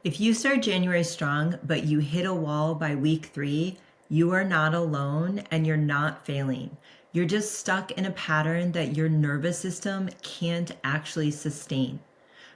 If you start January strong, but you hit a wall by week 3, you are not alone and you're not failing. You're just stuck in a pattern that your nervous system can't actually sustain.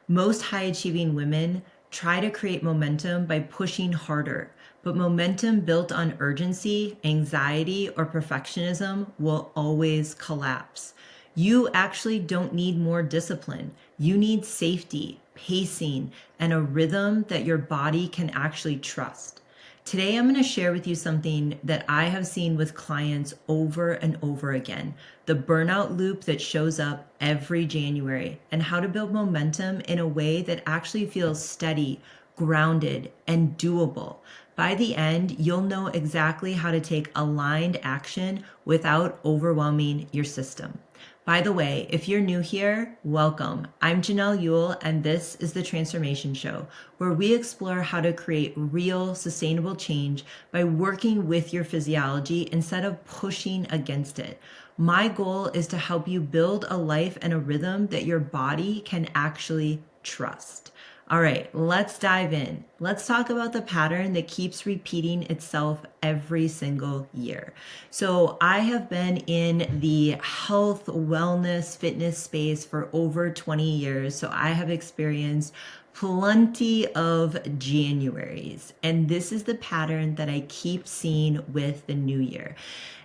Most high achieving women try to create momentum by pushing harder, but momentum built on urgency, anxiety, or perfectionism will always collapse. You actually don't need more discipline. You need safety, pacing, and a rhythm that your body can actually trust. Today, I'm going to share with you something that I have seen with clients over and over again, the burnout loop that shows up every January, and how to build momentum in a way that actually feels steady, grounded, and doable. By the end, you'll know exactly how to take aligned action without overwhelming your system. By the way, if you're new here, welcome. I'm Janell Yule, and this is The Transformation Show, where we explore how to create real, sustainable change by working with your physiology instead of pushing against it. My goal is to help you build a life and a rhythm that your body can actually trust. All right, let's dive in. Let's talk about the pattern that keeps repeating itself every single year. So I have been in the health, wellness, fitness space for over 20 years. So I have experienced plenty of Januaries. And this is the pattern that I keep seeing with the new year.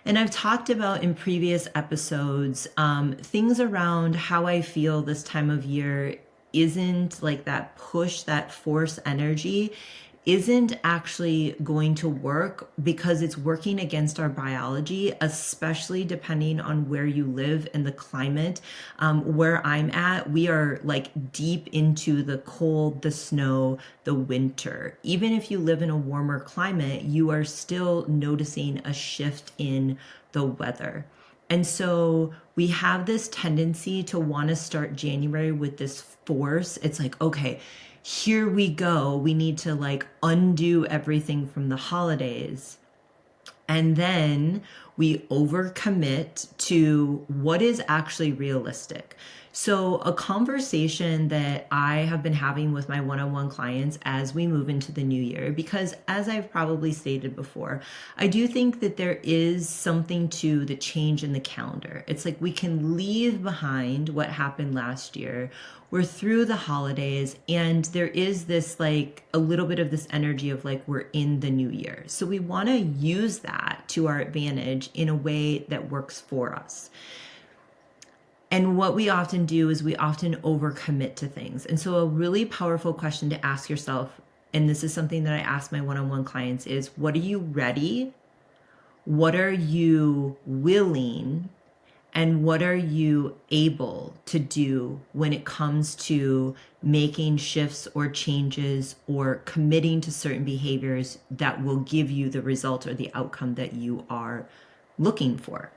And I've talked about in previous episodes things around how I feel this time of year isn't like that push, that force energy isn't actually going to work because it's working against our biology, especially depending on where you live and the climate. Where I'm at, we are like deep into the cold, the snow, the winter. Even if you live in a warmer climate, you are still noticing a shift in the weather. And so we have this tendency to want to start January with this force. It's like, okay, here we go. We need to like undo everything from the holidays. And then we overcommit to what is actually realistic. So a conversation that I have been having with my one-on-one clients as we move into the new year, because as I've probably stated before, I do think that there is something to the change in the calendar. It's like we can leave behind what happened last year. We're through the holidays and there is this like a little bit of this energy of like we're in the new year. So we want to use that to our advantage in a way that works for us. And what we often do is we often overcommit to things. And so a really powerful question to ask yourself, and this is something that I ask my one-on-one clients, is what are you ready? What are you willing? And what are you able to do when it comes to making shifts or changes or committing to certain behaviors that will give you the result or the outcome that you are looking for?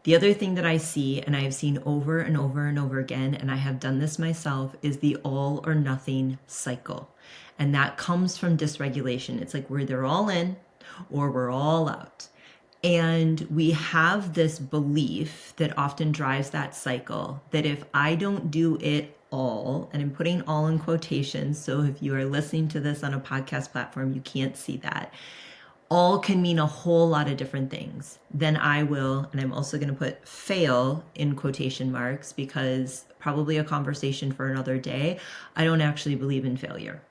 The other thing that I see, and I have seen over and over and over again, and I have done this myself, is the all or nothing cycle. And that comes from dysregulation. It's like we're either all in or we're all out. And we have this belief that often drives that cycle that if I don't do it all, and I'm putting all in quotations, so if you are listening to this on a podcast platform, you can't see that. All can mean a whole lot of different things. Then I will, and I'm also going to put fail in quotation marks because probably a conversation for another day. I don't actually believe in failure.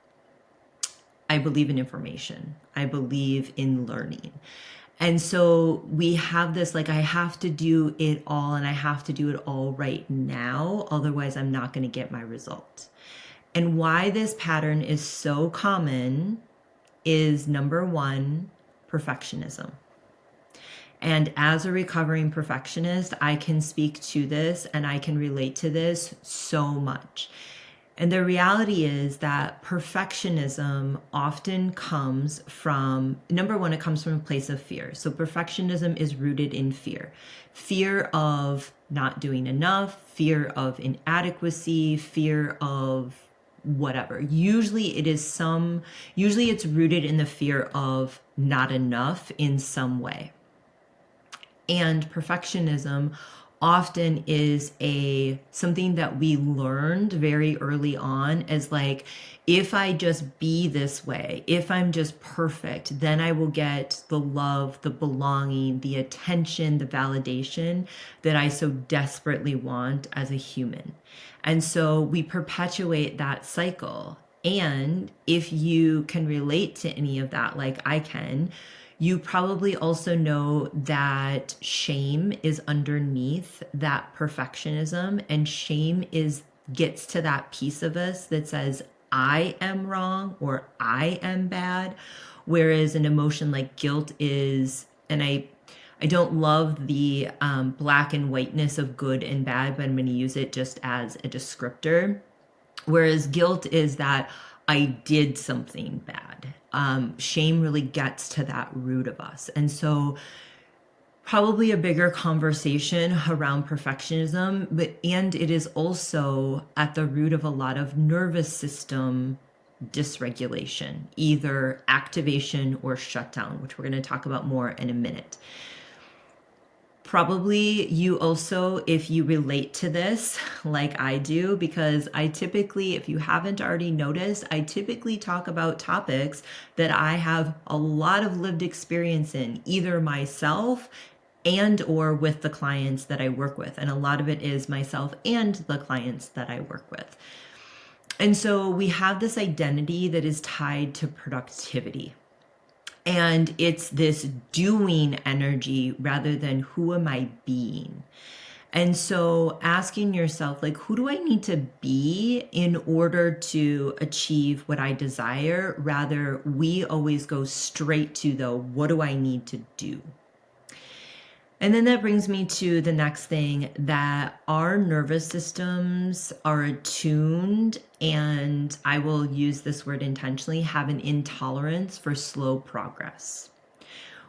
I believe in information. I believe in learning. And so we have this like, I have to do it all and I have to do it all right now. Otherwise, I'm not going to get my result. And why this pattern is so common is number one, perfectionism. And as a recovering perfectionist, I can speak to this and I can relate to this so much. And the reality is that perfectionism often comes from, number one, it comes from a place of fear. So perfectionism is rooted in fear. Fear of not doing enough, fear of inadequacy, fear of whatever. Usually it's rooted in the fear of not enough in some way. And perfectionism often is something that we learned very early on as like, if I just be this way, if I'm just perfect, then I will get the love, the belonging, the attention, the validation that I so desperately want as a human. And so we perpetuate that cycle. And if you can relate to any of that, like I can, you probably also know that shame is underneath that perfectionism, and shame gets to that piece of us that says, I am wrong or I am bad. Whereas an emotion like guilt is, and I don't love the black and whiteness of good and bad, but I'm going to use it just as a descriptor. Whereas guilt is that I did something bad. Shame really gets to that root of us. And so probably a bigger conversation around perfectionism, and it is also at the root of a lot of nervous system dysregulation, either activation or shutdown, which we're going to talk about more in a minute. Probably you also, if you relate to this like I do, because I typically, if you haven't already noticed, I typically talk about topics that I have a lot of lived experience in, either myself and or with the clients that I work with. And a lot of it is myself and the clients that I work with. And so we have this identity that is tied to productivity. And it's this doing energy rather than who am I being? And so asking yourself, like, who do I need to be in order to achieve what I desire? Rather, we always go straight to the what do I need to do? And then that brings me to the next thing, that our nervous systems are attuned, and I will use this word intentionally, have an intolerance for slow progress.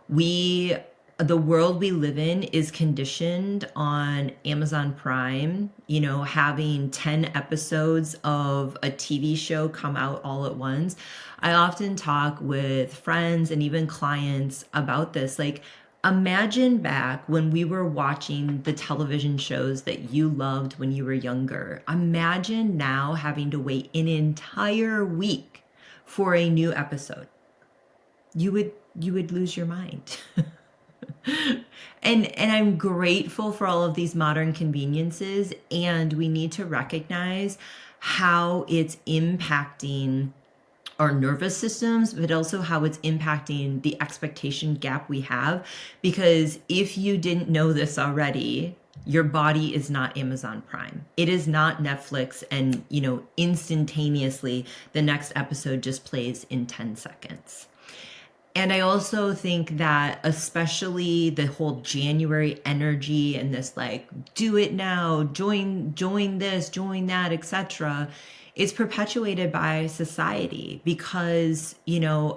The world we live in is conditioned on Amazon Prime, having 10 episodes of a TV show come out all at once. I often talk with friends and even clients about this. Like, imagine back when we were watching the television shows that you loved when you were younger. Imagine now having to wait an entire week for a new episode. You would lose your mind. And I'm grateful for all of these modern conveniences, and we need to recognize how it's impacting our nervous systems, but also how it's impacting the expectation gap we have. Because if you didn't know this already, your body is not Amazon Prime. It is not Netflix, and instantaneously the next episode just plays in 10 seconds. And I also think that especially the whole January energy and this like, do it now, join this, join that, etc., it's perpetuated by society because,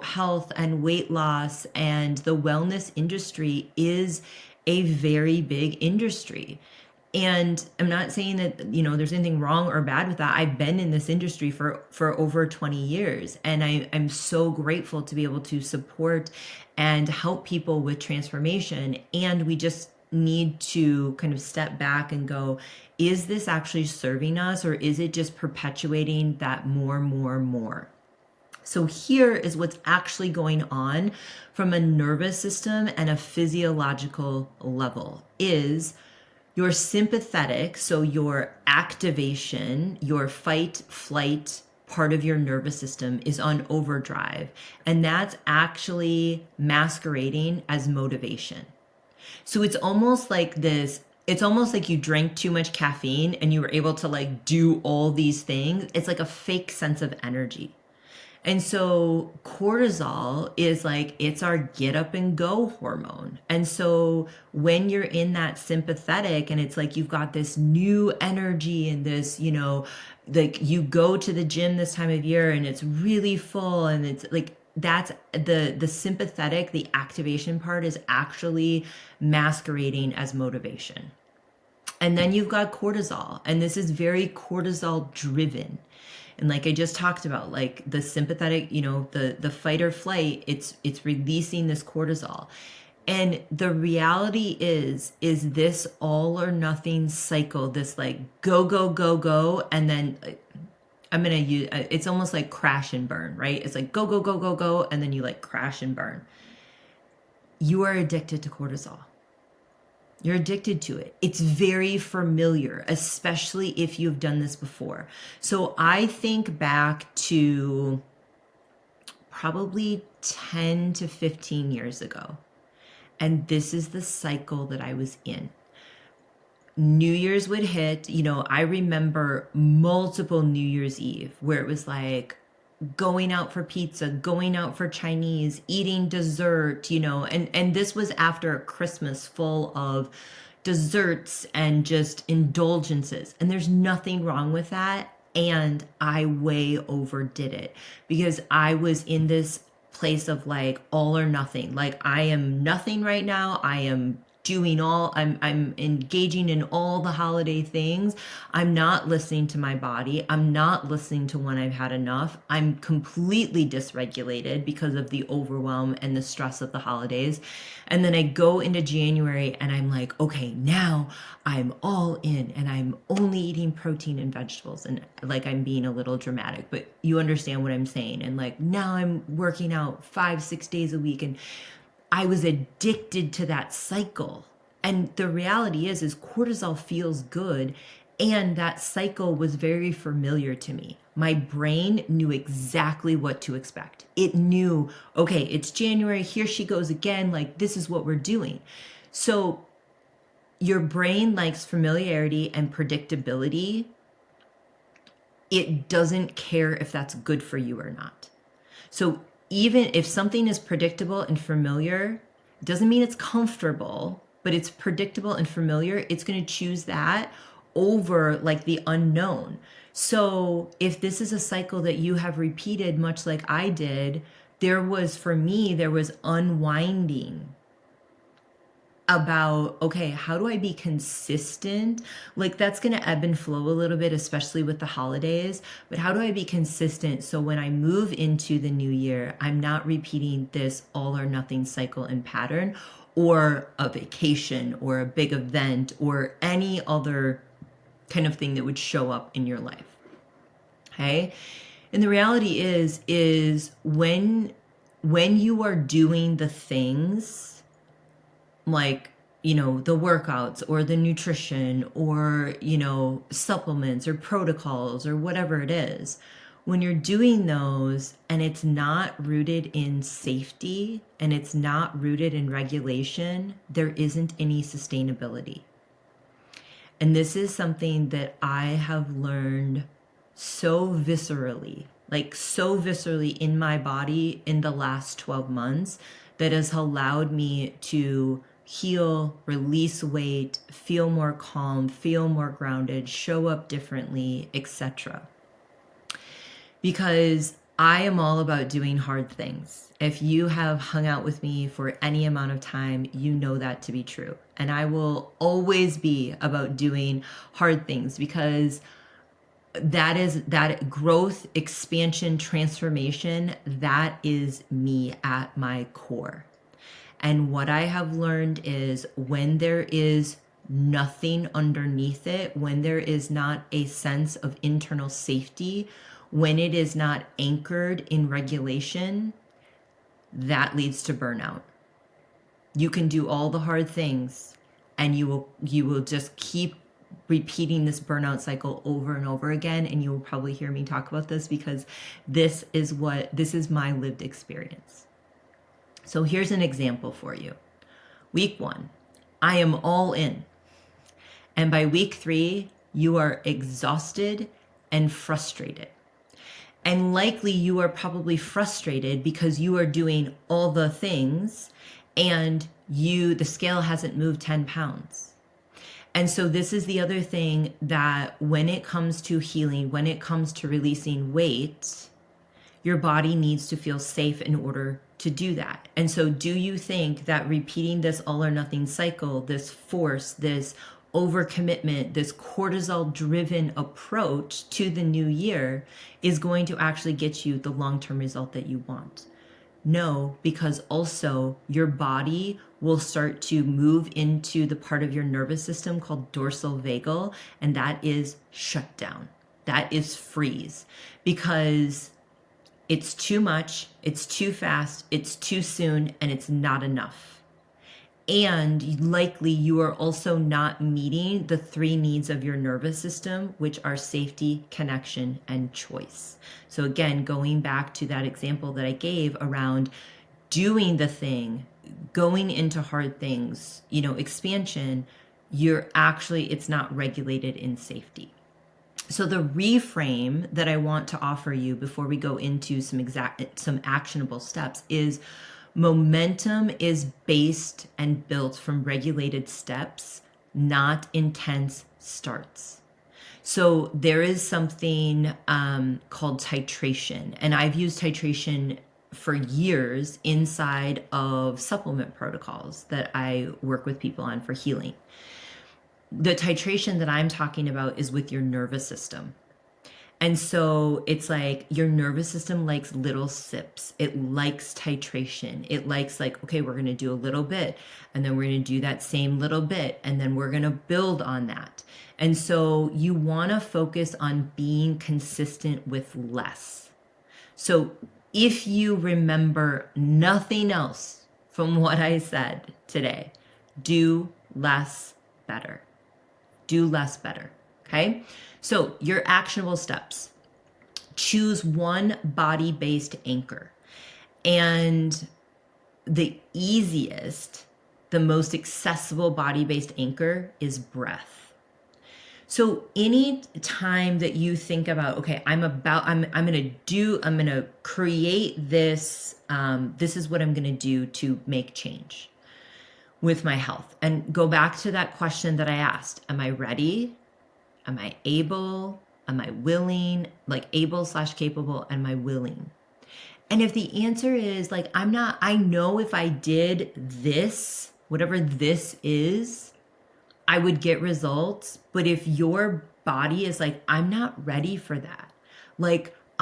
health and weight loss and the wellness industry is a very big industry. And I'm not saying that, there's anything wrong or bad with that. I've been in this industry for over 20 years. And I'm so grateful to be able to support and help people with transformation. And we just need to kind of step back and go, is this actually serving us, or is it just perpetuating that more? So here is what's actually going on from a nervous system and a physiological level is your sympathetic, so your activation, your fight, flight part of your nervous system is on overdrive. And that's actually masquerading as motivation. So it's almost like you drank too much caffeine and you were able to like do all these things. It's like a fake sense of energy. And so cortisol is like, it's our get up and go hormone. And so when you're in that sympathetic and it's like, you've got this new energy and this, like you go to the gym this time of year and it's really full, and it's like, that's the sympathetic, the activation part is actually masquerading as motivation. And then you've got cortisol, and this is very cortisol driven. And like I just talked about, like the sympathetic, the fight or flight, it's releasing this cortisol. And the reality is this all or nothing cycle, this like go, go, go, go. And then I'm going to use, it's almost like crash and burn, right? It's like go, go, go, go, go. And then you like crash and burn. You are addicted to cortisol. You're addicted to it. It's very familiar, especially if you've done this before. So I think back to probably 10 to 15 years ago. And this is the cycle that I was in. New Year's would hit, I remember multiple New Year's Eve where it was like going out for pizza, going out for Chinese, eating dessert, and this was after a Christmas full of desserts and just indulgences. And there's nothing wrong with that. And I way overdid it because I was in this place of like all or nothing. Like I am nothing right now. I am doing I'm engaging in all the holiday things. I'm not listening to my body. I'm not listening to when I've had enough. I'm completely dysregulated because of the overwhelm and the stress of the holidays. And then I go into January and I'm like, okay, now I'm all in and I'm only eating protein and vegetables. And like, I'm being a little dramatic, but you understand what I'm saying. And like, now I'm working out 5-6 days a week. And I was addicted to that cycle. And the reality is cortisol feels good. And that cycle was very familiar to me. My brain knew exactly what to expect. It knew, okay, it's January, here she goes again. Like, this is what we're doing. So your brain likes familiarity and predictability. It doesn't care if that's good for you or not. So even if something is predictable and familiar, doesn't mean it's comfortable, but it's predictable and familiar, it's going to choose that over like the unknown. So if this is a cycle that you have repeated, much like I did, for me, there was unwinding about, okay, how do I be consistent? Like that's going to ebb and flow a little bit, especially with the holidays, but how do I be consistent so when I move into the new year, I'm not repeating this all or nothing cycle and pattern, or a vacation or a big event or any other kind of thing that would show up in your life. Okay? And the reality is when you are doing the things like, the workouts or the nutrition or, supplements or protocols or whatever it is, when you're doing those and it's not rooted in safety and it's not rooted in regulation, there isn't any sustainability. And this is something that I have learned so viscerally in my body in the last 12 months that has allowed me to heal, release weight, feel more calm, feel more grounded, show up differently, etc. Because I am all about doing hard things. If you have hung out with me for any amount of time, you know that to be true. And I will always be about doing hard things because that growth, expansion, transformation, that is me at my core. And what I have learned is when there is nothing underneath it, when there is not a sense of internal safety, when it is not anchored in regulation, that leads to burnout. You can do all the hard things and you will just keep repeating this burnout cycle over and over again. And you will probably hear me talk about this because this is my lived experience. So here's an example for you. Week 1, I am all in. And by week 3, you are exhausted and frustrated. And likely you are probably frustrated because you are doing all the things and the scale hasn't moved 10 pounds. And so this is the other thing that when it comes to healing, when it comes to releasing weight, your body needs to feel safe in order to do that. And so do you think that repeating this all or nothing cycle, this force, this overcommitment, this cortisol-driven approach to the new year is going to actually get you the long-term result that you want? No, because also your body will start to move into the part of your nervous system called dorsal vagal, and that is shutdown. That is freeze, because it's too much, it's too fast, it's too soon, and it's not enough. And likely you are also not meeting the three needs of your nervous system, which are safety, connection, and choice. So again, going back to that example that I gave around doing the thing, going into hard things, expansion, it's not regulated in safety. So the reframe that I want to offer you before we go into some actionable steps is momentum is based and built from regulated steps, not intense starts. So there is something called titration, and I've used titration for years inside of supplement protocols that I work with people on for healing. The titration that I'm talking about is with your nervous system. And so it's like your nervous system likes little sips. It likes titration. It likes okay, we're going to do a little bit, and then we're going to do that same little bit, and then we're going to build on that. And so you want to focus on being consistent with less. So if you remember nothing else from what I said today, do less better. Do less better. Okay? So your actionable steps. Choose one body-based anchor. And the easiest, the most accessible body-based anchor is breath. So any time that you think about, okay, I'm going to create this, this is what I'm going to do to make change with my health. And go back to that question that I asked. Am I ready? Am I able? Am I willing? Able/capable, am I willing? And if the answer is I'm not, I know if I did this, whatever this is, I would get results. But if your body is I'm not ready for that.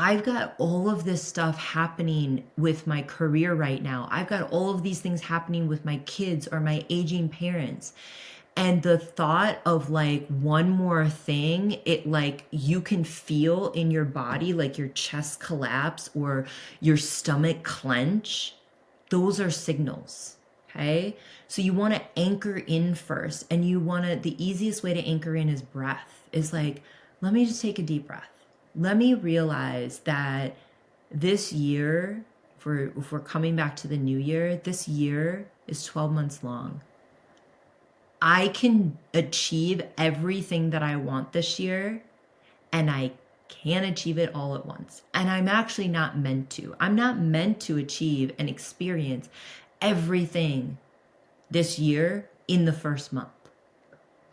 I've got all of this stuff happening with my career right now. I've got all of these things happening with my kids or my aging parents. And the thought of one more thing, you can feel in your body, your chest collapse or your stomach clench. Those are signals. Okay. So you want to anchor in first, and the easiest way to anchor in is breath. Is let me just take a deep breath. Let me realize that this year, if we're coming back to the new year, this year is 12 months long. I can achieve everything that I want this year, and I can't achieve it all at once. And I'm actually not meant to. I'm not meant to achieve and experience everything this year in the first month.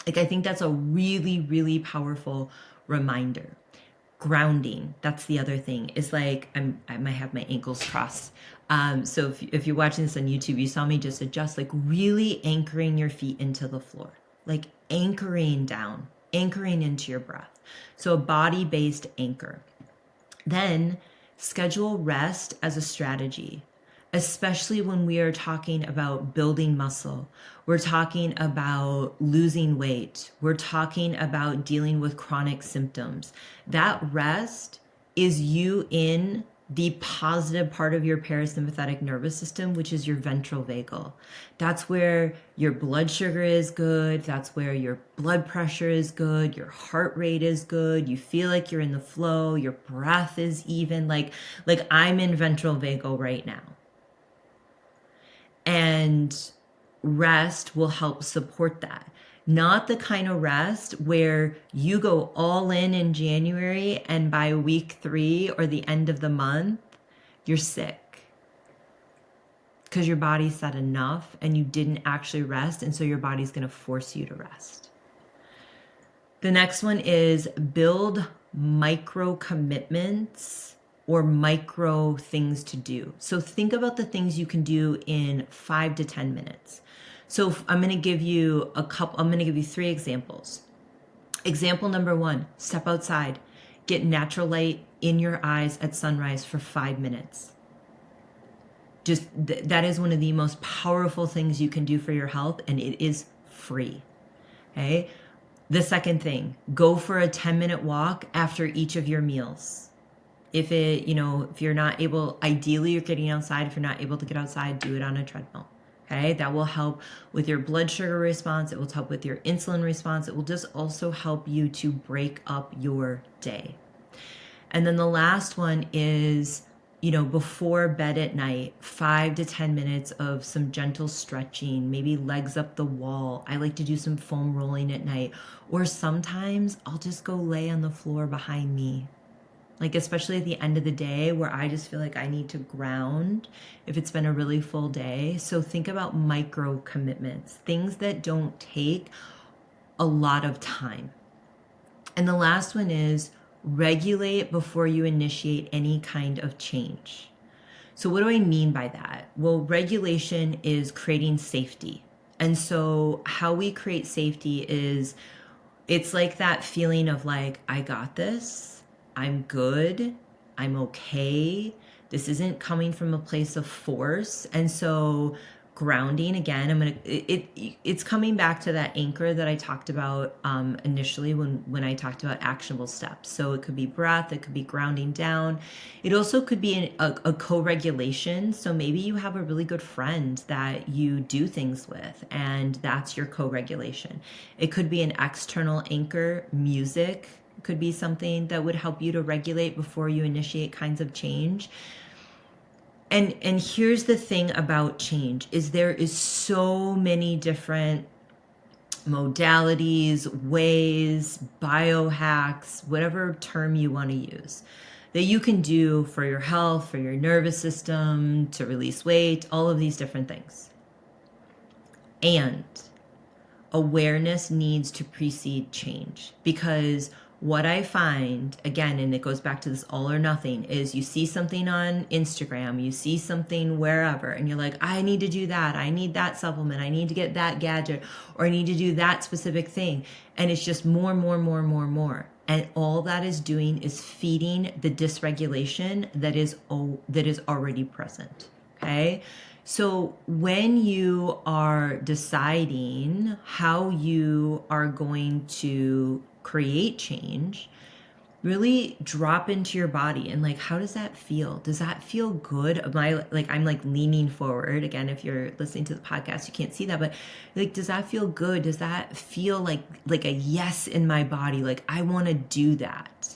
I think that's a really, really powerful reminder. Grounding, that's the other thing, is I might have my ankles crossed. So if you're watching this on YouTube, you saw me just adjust, really anchoring your feet into the floor, anchoring down, anchoring into your breath. So a body-based anchor. Then schedule rest as a strategy, especially when we are talking about building muscle. We're talking about losing weight. We're talking about dealing with chronic symptoms. That rest is you in the positive part of your parasympathetic nervous system, which is your ventral vagal. That's where your blood sugar is good. That's where your blood pressure is good. Your heart rate is good. You feel like you're in the flow. Your breath is even. I'm in ventral vagal right now. And rest will help support that. Not the kind of rest where you go all in January, and by week 3 or the end of the month, you're sick because your body said enough and you didn't actually rest. And so your body's going to force you to rest. The next one is build micro commitments or micro things to do. So think about the things you can do in 5 to 10 minutes. So I'm going to give you 3 examples. Example number 1, step outside, get natural light in your eyes at sunrise for 5 minutes. that is one of the most powerful things you can do for your health, and it is free. Okay. The second thing, go for a 10-minute walk after each of your meals. If you're not able, ideally you're getting outside. If you're not able to get outside, do it on a treadmill. Okay. That will help with your blood sugar response. It will help with your insulin response. It will just also help you to break up your day. And then the last one is, before bed at night, 5 to 10 minutes of some gentle stretching, maybe legs up the wall. I like to do some foam rolling at night, or sometimes I'll just go lay on the floor behind me. Like, especially at the end of the day where I just feel like I need to ground if it's been a really full day. So think about micro commitments, things that don't take a lot of time. And the last one is regulate before you initiate any kind of change. So what do I mean by that? Well, regulation is creating safety. And so how we create safety is, it's like that feeling of like, I got this, I'm good, I'm okay. This isn't coming from a place of force. And so grounding, again, it's coming back to that anchor that I talked about initially when I talked about actionable steps. So it could be breath, it could be grounding down. It also could be a co-regulation. So maybe you have a really good friend that you do things with, and that's your co-regulation. It could be an external anchor. Music could be something that would help you to regulate before you initiate kinds of change. And here's the thing about change is there is so many different modalities, ways, biohacks, whatever term you want to use, that you can do for your health, for your nervous system, to release weight, all of these different things. And awareness needs to precede change, because what I find, again, and it goes back to this all or nothing, is you see something on Instagram, you see something wherever, and you're like, I need to do that. I need that supplement. I need to get that gadget, or I need to do that specific thing. And it's just more. And all that is doing is feeding the dysregulation that is already present. Okay. So when you are deciding how you are going to create change, really drop into your body and like, how does that feel? Does that feel good? I'm like leaning forward. Again, if you're listening to the podcast, you can't see that, but like, does that feel good? Does that feel like a yes in my body? Like, I want to do that.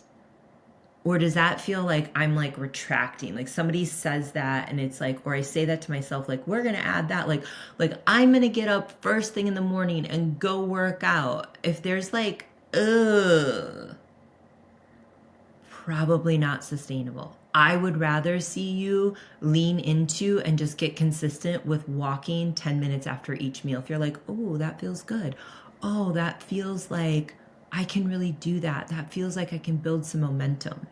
Or does that feel like I'm like retracting? Like somebody says that and it's like, or I say that to myself, like, we're going to add that. Like I'm going to get up first thing in the morning and go work out. If there's like, probably not sustainable. I would rather see you lean into and just get consistent with walking 10 minutes after each meal. If you're like, oh, that feels good. Oh, that feels like I can really do that. That feels like I can build some momentum.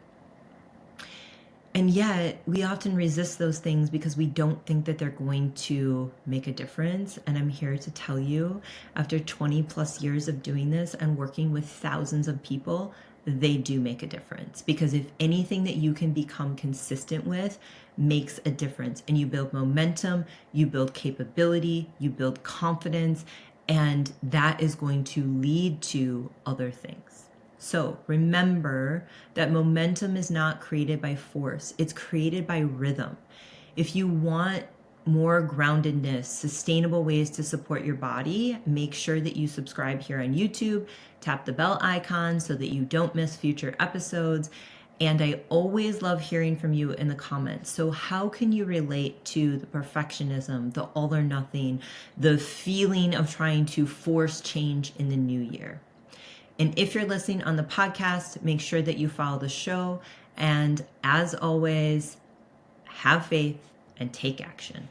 And yet we often resist those things because we don't think that they're going to make a difference. And I'm here to tell you, after 20 plus years of doing this and working with thousands of people, they do make a difference. Because if anything that you can become consistent with makes a difference, and you build momentum, you build capability, you build confidence, and that is going to lead to other things. So remember that momentum is not created by force. It's created by rhythm. If you want more groundedness, sustainable ways to support your body, make sure that you subscribe here on YouTube, tap the bell icon so that you don't miss future episodes. And I always love hearing from you in the comments. So how can you relate to the perfectionism, the all or nothing, the feeling of trying to force change in the new year? And if you're listening on the podcast, make sure that you follow the show. And as always, have faith and take action.